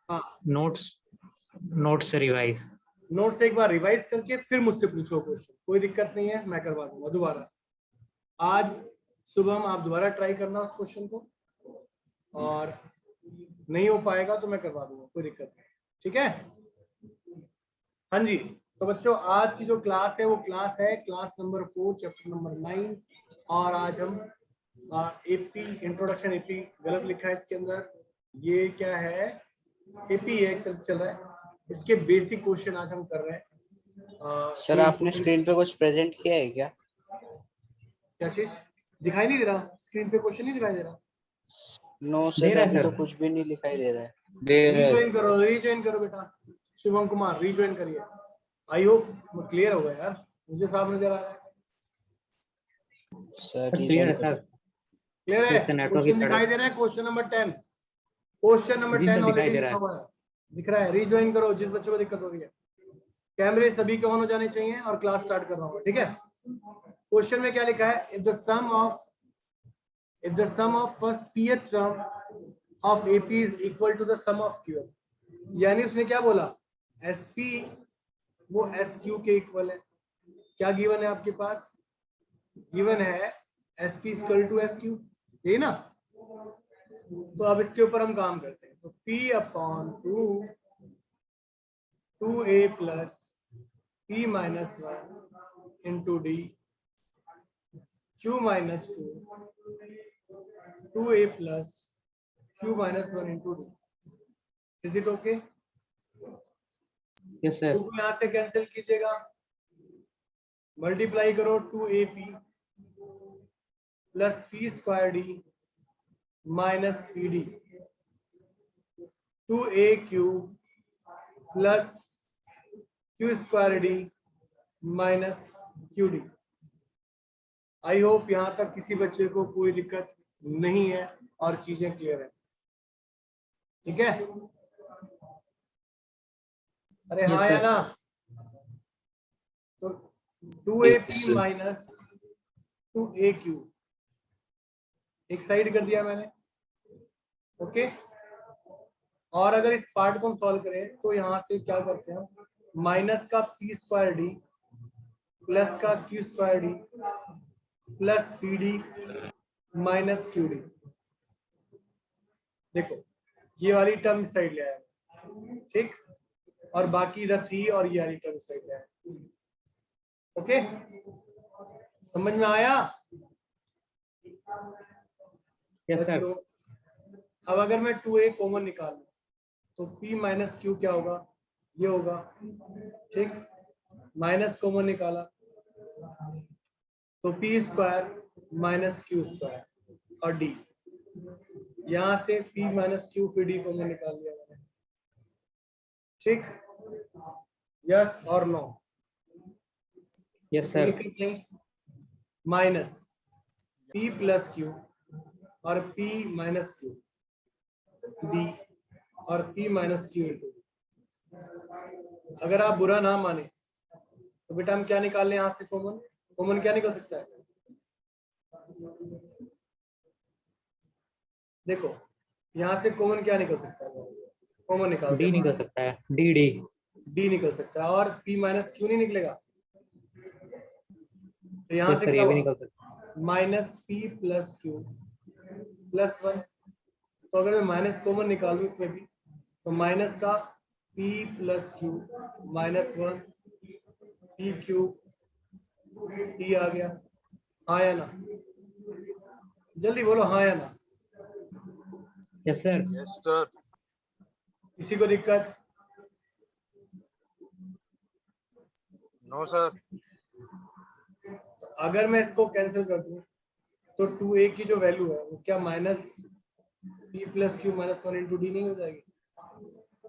हाँ, नोट्स से revise. Note से एक बार रिवाइज करके फिर मुझसे पूछो क्वेश्चन, कोई दिक्कत नहीं है, मैं करवा दूंगा दोबारा। आज सुबह हम आप दोबारा ट्राई करना उस क्वेश्चन को, और नहीं हो पाएगा तो मैं करवा दूंगा, कोई दिक्कत नहीं, ठीक है। हाँ जी, तो बच्चों आज की जो क्लास है वो क्लास है क्लास नंबर 4 चैप्टर नंबर 9, और आज हम एपी इंट्रोडक्शन, एपी गलत लिखा है इसके अंदर, ये क्या है, एपी एक तरह से चल रहा है, इसके बेसिक क्वेश्चन आज हम कर रहे हैं। सर आपने स्क्रीन पे कुछ प्रेजेंट किया है क्या? क्या चीज दिखाई नहीं दे रहा स्क्रीन पे? क्वेश्चन नहीं दिखाई दे रहा? नो दे सर, रहा है अभी सर। तो कुछ भी नहीं दिखाई दे रहा है। रीज्वाइन करो बेटा, शुभम कुमार रीज्वाइन करिए। आई होप क्लियर होगा यार, मुझे साफ नजर आ रहा है। सर क्लियर है सर। क्लियर है? नेटवर्क क्वेश्चन दिखाई दे रहा है, क्वेश्चन नंबर 10, क्वेश्चन नंबर जी 10 सर, दिखाई ऑलरेडी दे रहा लिखा है। हुआ है, दिख रहा है। रीज्वाइन करो जिस बच्चों को दिक्कत हो रही है। कैमरे सभी के ऑन हो जाने चाहिए, और क्लास स्टार्ट कर रहा हूँ, ठीक है। क्वेश्चन में क्या लिखा है, if the sum of first pth term of AP is equal to the sum of QM, यानी उसने क्या बोला, SP वो SQ के इक्वल है। क्या गिवन है आपके पास? गिवन है SP इक्वल टू SQ, यही ना। तो अब इसके ऊपर हम काम करते हैं, तो P/2 2A plus P minus 1 into D Q minus 2A plus Q minus 1 into D। Is it okay? Yes sir. तो यहाँ से कैंसिल कीजिएगा, मल्टीप्लाई करो 2AP plus P square D minus PD 2AQ plus Q square D minus QD। I hope यहाँ तक किसी बच्चे को कोई दिक्कत नहीं है और चीजें क्लियर है, ठीक है। अरे हाँ या ना? तो 2AP माइनस 2AQ एक साइड कर दिया मैंने, ओके। और अगर इस पार्ट को हम सॉल्व करें तो यहाँ से क्या करते हैं, माइनस का P स्क्वायर D प्लस का Q square D plus PD minus QD। देखो ये वाली टर्म इस साइड ले आया, ठीक, और बाकी इधर 3 और ये वाली टर्म इस साइड ले आया, ओके। समझ में आया? Yes sir. अब अगर मैं 2A कॉमन निकाल लूं तो P माइनस Q क्या होगा, ये होगा, ठीक। माइनस कॉमन निकाला तो P square minus Q square और D, यहां से P माइनस Q फिर D कॉमन निकाल लिया मैंने, ठीक। यस और no? Yes sir. Minus P plus Q और P माइनस Q D और P माइनस Q इंटू। अगर आप बुरा ना माने तो बेटा हम क्या निकाल लें यहाँ से, कॉमन। कॉमन क्या निकल सकता है? देखो यहाँ से कॉमन क्या निकल सकता है, कॉमन निकाल डी निकल सकता है, डी डी D निकल सकता है, और P माइनस Q नहीं निकलेगा। तो यहाँ से सर, क्या ये भी हुआ, निकल सकता है। Minus P plus Q plus 1। तो अगर मैं माइनस कॉमन निकाल दूँ इसमें भी, तो माइनस का P plus Q minus 1 P Q T आ गया, हाँ या ना? जल्दी बोलो हाँ या ना। Yes sir. Yes sir. किसी को दिक्कत? No sir. अगर मैं इसको कैंसिल कर दूं तो 2A की जो वैल्यू है वो क्या minus P plus Q minus 1 into D नहीं हो जाएगी,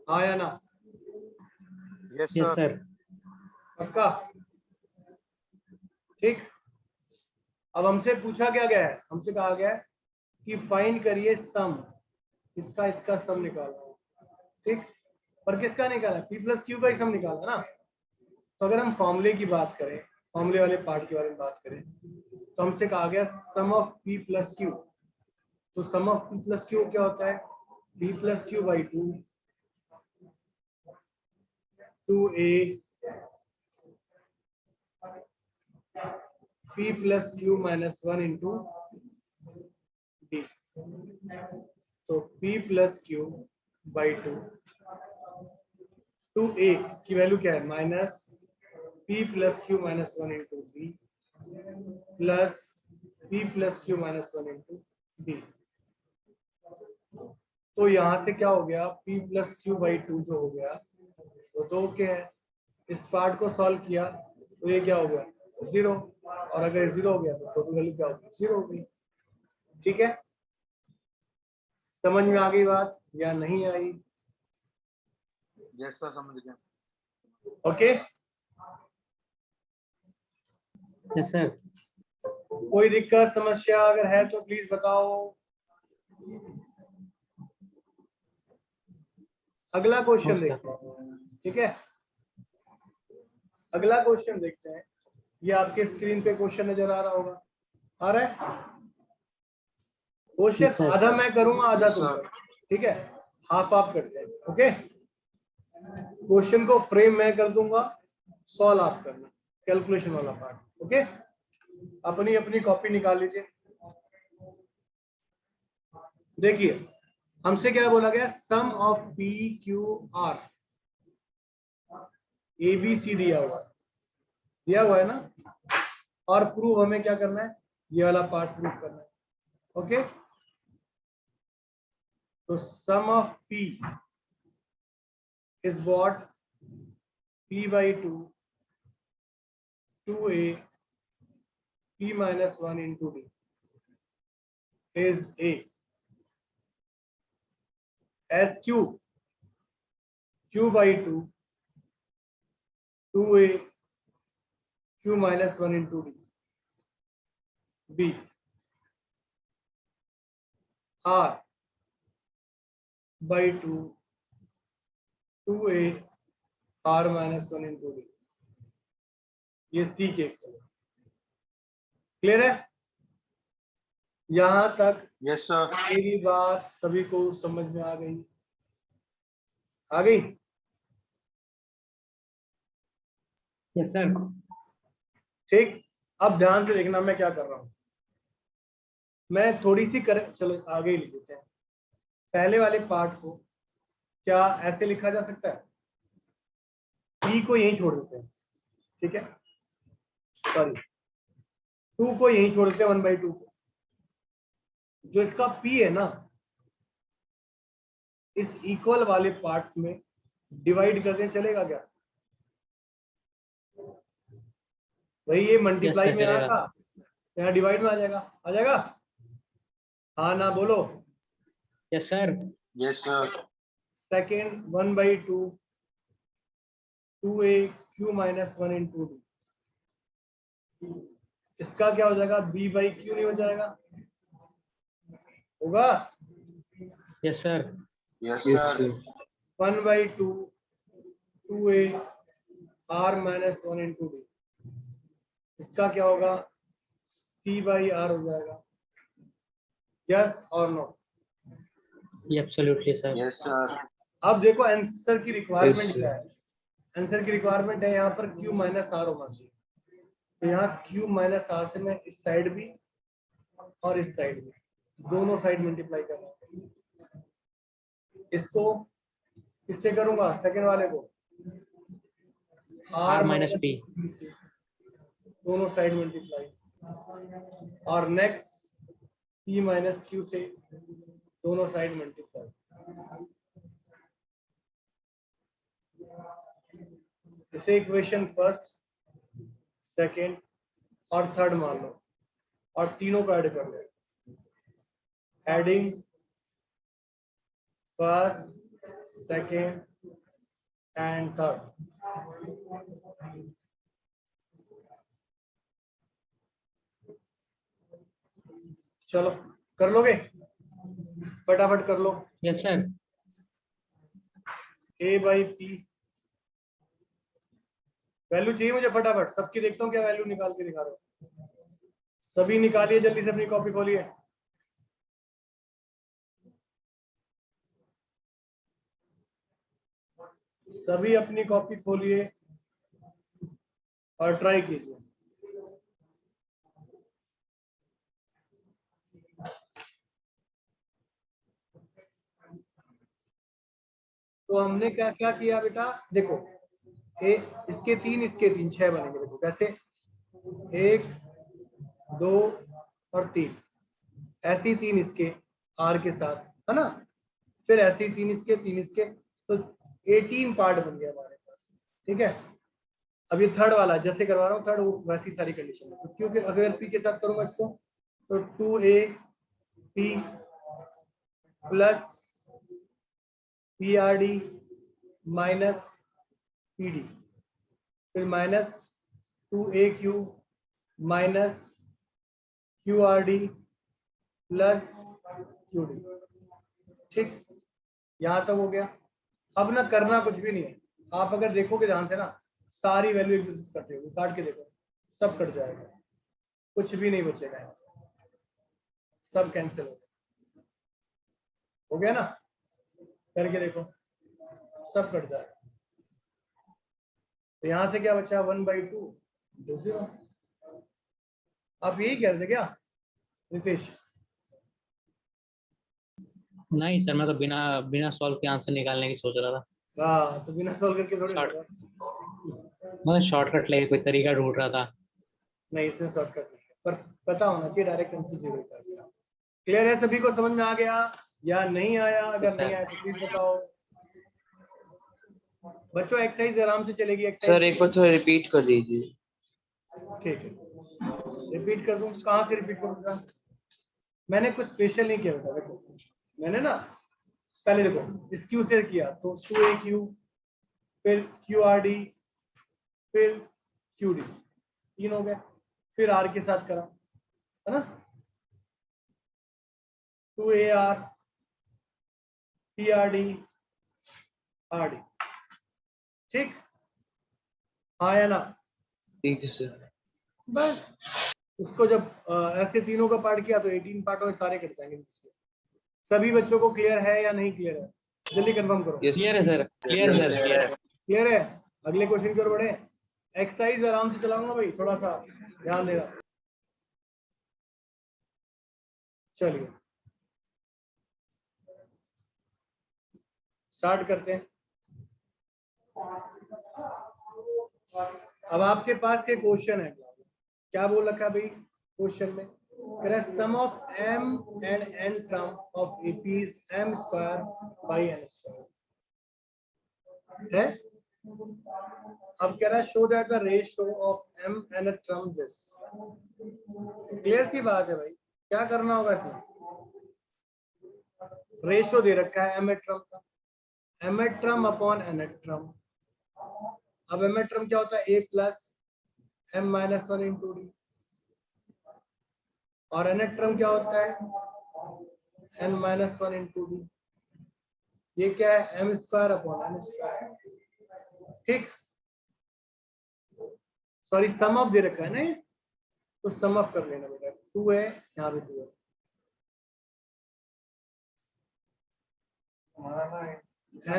हाँ या ना? Yes yes sir. सर। पक्का? ठीक। अब हमसे पूछा क्या गया है, हमसे कहा गया है कि फाइंड करिए सम, इसका सम निकालना है, ठीक। पर किसका निकाला? P प्लस Q का ही सम निकाला ना। तो अगर हम फॉर्मूले की बात करें, फॉर्मूले वाले पार्ट के बारे में बात करें, तो हमसे कहा गया sum of P plus Q। तो sum of P plus Q क्या होता है? P plus Q by 2 2a p plus q minus 1 into d. तो p plus q by 2, 2a की वैल्यू क्या है minus p plus q minus 1 into b plus p plus q minus 1 into d. तो यहां से क्या हो गया p plus q by 2 जो हो गया वो तो क्या है, इस पार्ट को सॉल्व किया तो ये क्या हो गया 0, और अगर 0 हो गया तो टोटल वैल्यू क्या होगी 0 हो गई। ठीक है, समझ में आ गई बात या नहीं आई? यस सर, समझ गया। Okay, yes sir. कोई दिक्कत समस्या अगर है तो प्लीज बताओ। अगला क्वेश्चन देखते हैं। ठीक है, अगला क्वेश्चन देखते हैं। ये आपके स्क्रीन पे क्वेश्चन नजर आ रहा होगा, आ रहा है क्वेश्चन? आधा मैं करूंगा आधा तुम करो, ठीक है, हाफ हाफ करते हैं। ओके, क्वेश्चन को फ्रेम मैं कर दूंगा, सॉल्व आप करना, कैलकुलेशन वाला पार्ट। ओके, अपनी अपनी कॉपी निकाल लीजिए। देखिए हमसे क्या बोला गया, sum of P Q R A B C दिया हुआ है ना, और प्रूव हमें क्या करना है, ये वाला पार्ट प्रूव करना है। ओके, तो sum of P is what, p by 2 2a p minus 1 into d is a as q by 2 2a q minus 1 into d b r by 2 2a r minus 1 into d, ये सी के clear है? यहां तक yes sir. मेरी बात सभी को समझ में आ गई? आ गई? Yes sir. ठीक, अब ध्यान से देखना मैं क्या कर रहा हूं। मैं थोड़ी सी चलो आगे ही लिख देते हैं। पहले वाले पार्ट को क्या ऐसे लिखा जा सकता है, p को यहीं छोड़ देते हैं, ठीक है, सॉरी 2 को यहीं छोड़ देते हैं 1/2 को। जो इसका p है ना, इस इक्वल वाले पार्ट में डिवाइड कर दें, चलेगा क्या? भाई ये मल्टीप्लाई Yes, sir, में आ चलेगा। था, यहाँ डिवाइड में आ जाएगा, आ जाएगा? हाँ ना बोलो। Yes sir. Yes sir. Second 1/2 2a q minus 1 into d, इसका क्या हो जाएगा, b by q नहीं हो जाएगा? होगा? Yes sir. Yes sir. 1/2 2a r minus 1 into d, इसका क्या होगा, c by r हो जाएगा। यस और no? Absolutely sir. Yes sir. अब देखो आंसर की रिक्वायरमेंट क्या है। आंसर की रिक्वायरमेंट है यहाँ पर q माइनस आर होना चाहिए, तो यहाँ q माइनस आर से मैं इस साइड भी और इस साइड भी दोनों साइड मल्टीप्लाई कर रहा हूँ। इसको किससे करूंगा, सेकंड वाले को R minus P। से दोनों साइड मल्टीप्लाई, और नेक्स्ट p माइनस q से दोनों साइड मल्टीप्लाई। इसे इक्वेशन फर्स्ट, सेकंड और थर्ड मान लो, और तीनों को ऐड कर लो। Adding first, second and third. चलो कर लोगे, फटाफट कर लो। Yes sir. a by P value चाहिए मुझे, फटाफट सबकी देखता हूँ क्या वैल्यू निकाल के दिखा रहे हो। सभी निकालिए जल्दी से, अपनी कॉपी खोलिए। सभी अपनी कॉपी खोलिए और ट्राई कीजिए। तो हमने क्या क्या किया बेटा, देखो इसके 3 इसके 3 6 बनेंगे। देखो कैसे, 1 2 और 3, ऐसी 3 इसके आर के साथ, है ना। फिर ऐसे ही 3 इसके 3 इसके, तो 18 पार्ट बन गया हमारे पास। ठीक है, अब ये थर्ड वाला जैसे करवा रहा हूँ, थर्ड वैसी सारी कंडीशन है। तो क्योंकि अगर पी के साथ करूंगा इसको, तो 2a p plus PRD minus PD, फिर minus 2AQ minus QRD plus QD। ठीक, यहां तक हो गया। अब ना करना कुछ भी नहीं है, आप अगर देखोगे ध्यान से ना, सारी वैल्यू एग्जिस्ट करते हो, काट के देखो सब कट जाएगा, कुछ भी नहीं बचेगा, सब कैंसिल हो गया ना। करके देखो सब कट जाएगा। तो यहां से क्या बचा, 1/2 0। आप यही कह रहे थे क्या रितेश? नहीं सर, मैं तो बिना बिना सॉल्व के आंसर निकालने की सोच रहा था। हाँ, तो बिना सॉल्व करके थोड़ी Short- होगा। मैं शॉर्टकट लेके कोई तरीका ढूंढ रहा था। नहीं, इसमें शॉर्टकट नहीं है, पर पता होना चाहिए डायरेक्ट आंसर 0 होता है इसका। क्लियर है, सभी को समझ में आ गया या नहीं आया? अगर नहीं आया तो प्लीज बताओ। बच्चों एक्सरसाइज आराम से चलेगी। एक्सरसाइज सर एक बार थोड़ा रिपीट कर दीजिए। ठीक है, रिपीट कर दूं? कहाँ से रिपीट करूंगा? मैंने कुछ स्पेशल नहीं किया बेटा। देखो मैंने ना पहले देखो इस क्यू से किया, तो 2AQ, फिर QRD, फिर QD, 3 हो गए। फिर R के साथ करा, है ना, 2AR PRD RD। ठीक, हाँ या ना? ठीक है सर। बस उसको जब ऐसे तीनों का पार्ट किया तो 18 पार्ट और सारे कट जाएंगे। सभी बच्चों को क्लियर है या नहीं क्लियर है? जल्दी कंफर्म करो। यस क्लियर है सर, क्लियर सर। क्लियर है? अगले क्वेश्चन की ओर बढ़े। एक्सरसाइज आराम से चलाऊंगा भाई, थोड़ा सा ध्यान देना। चलिए स्टार्ट करते हैं। अब आपके पास ये क्वेश्चन है, क्या बोल रखा है भाई क्वेश्चन में? सम of m and n term of AP is m square by n square है। अब कह रहा है show that the ratio of m and a term this। Clear सी बात है भाई, क्या करना होगा इसमें? रेशियो दे रखा है m term का, m term upon n term। अब m term क्या होता है? a plus m minus 1 into D. और n टर्म क्या होता है? n minus 1 into D. ये क्या है? m square upon n square. ठीक, सॉरी सम ऑफ दे रखा है ना ये, तो सम ऑफ कर लेना बेटा। 2 है, यहाँ पे 2 है,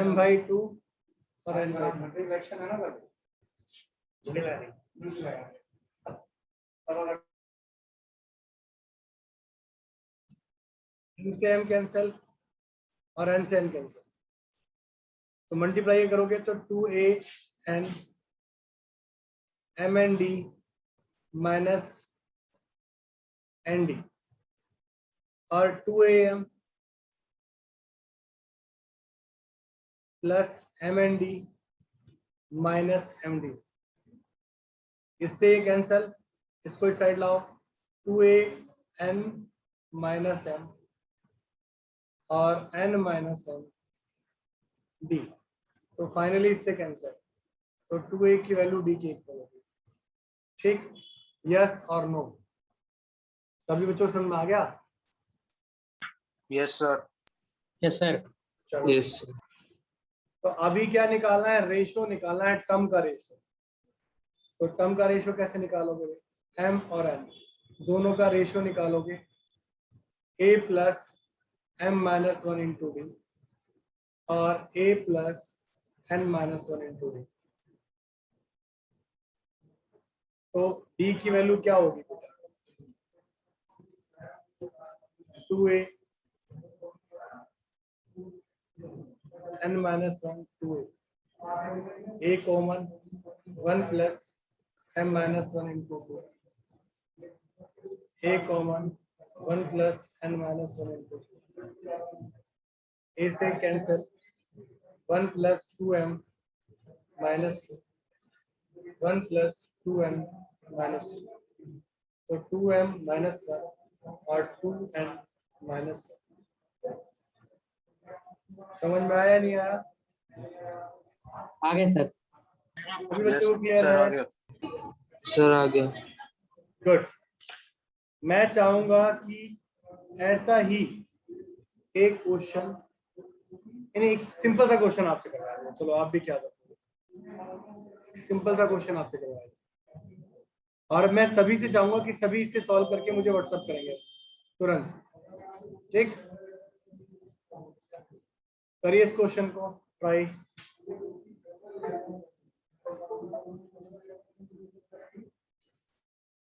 m/2 और n/2। इनसे m कैंसिल और n से n कैंसिल, तो मल्टीप्लाई करोगे तो 2a n m n d minus n d और 2am plus m n d minus m d। इससे ये कैंसल, इसको इस साइड लाओ, 2a n माइनस m और n माइनस m d। तो फाइनली इससे कैंसल, तो 2a की वैल्यू d की इक्वल होगी। ठीक, यस और नो? सभी बच्चों समझ में आ गया? Yes sir. Yes sir. चलो यस तो अभी क्या निकालना है? रेशो निकालना है, टर्म का रेशो। तो टर्म का रेशो कैसे निकालोगे? m और n दोनों का रेशो निकालोगे, a plus m minus 1 into D और a plus n minus 1 into D. तो d की वैल्यू क्या होगी बेटा? 2a n minus 1 2a, a common 1 plus m minus 1 into 2, a common 1 plus n minus 1 into 2, a से cancel 1 plus 2m minus 2, 1 plus 2n minus 2, तो 2m minus 1 और 2n minus 1। समझ में आया नहीं आया? आगे सर। सभी यस बच्चों को क्लियर सर आ है? गया। सर आ गया। गुड। मैं चाहूंगा कि ऐसा ही एक क्वेश्चन, एक सिंपल सा क्वेश्चन आपसे करवाया। चलो आप भी क्या करोगे, सिंपल सा क्वेश्चन आपसे करवाया और मैं सभी से चाहूंगा कि सभी इसे सॉल्व करके मुझे व्हाट्सएप करेंगे तुरंत। ठीक, करिए इस क्वेश्चन को ट्राई।